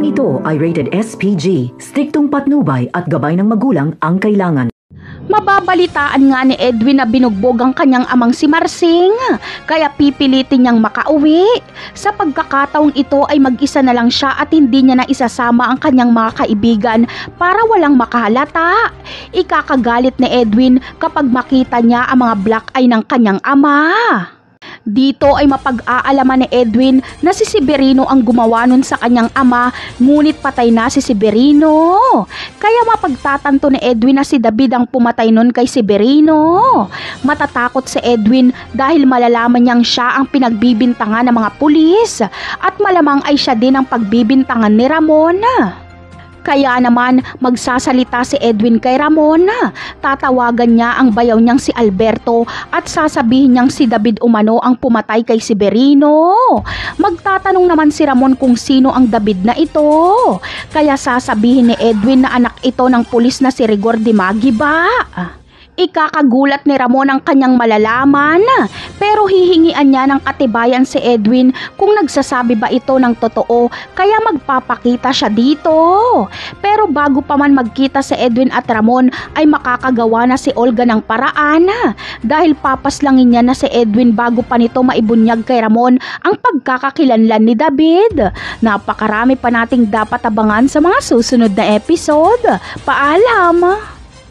Programang ito ay rated SPG, striktong patnubay at gabay ng magulang ang kailangan. Mababalitaan nga ni Edwin na binugbog ang kanyang amang si Marsing, kaya pipilitin niyang makauwi. Sa pagkakataong ito ay mag-isa na lang siya at hindi niya na isasama ang kanyang mga kaibigan para walang makahalata. Ikakagalit ni Edwin kapag makita niya ang mga black eye ng kanyang ama. Dito ay mapag-aalaman ni Edwin na si Severino ang gumawa nun sa kanyang ama, ngunit patay na si Severino. Kaya mapagtatanto ni Edwin na si David ang pumatay nun kay Severino. Matatakot si Edwin dahil malalaman niyang siya ang pinagbibintangan ng mga pulis at malamang ay siya din ang pagbibintangan ni Ramon. Kaya naman magsasalita si Edwin kay Ramon. Tatawagan niya ang bayaw niyang si Alberto at sasabihin niyang si David umano ang pumatay kay Severino. Magtatanong naman si Ramon kung sino ang David na ito. Kaya sasabihin ni Edwin na anak ito ng pulis na si Rigor Dimagi ba? Ikakagulat ni Ramon ang kanyang malalaman, pero hihingian niya ng katibayan si Edwin kung nagsasabi ba ito ng totoo, kaya magpapakita siya dito. Pero bago pa man magkita si Edwin at Ramon ay makakagawa na si Olga ng paraan dahil papaslangin niya na si Edwin bago pa nito maibunyag kay Ramon ang pagkakakilanlan ni David. Napakarami pa nating dapat abangan sa mga susunod na episode. Paalam!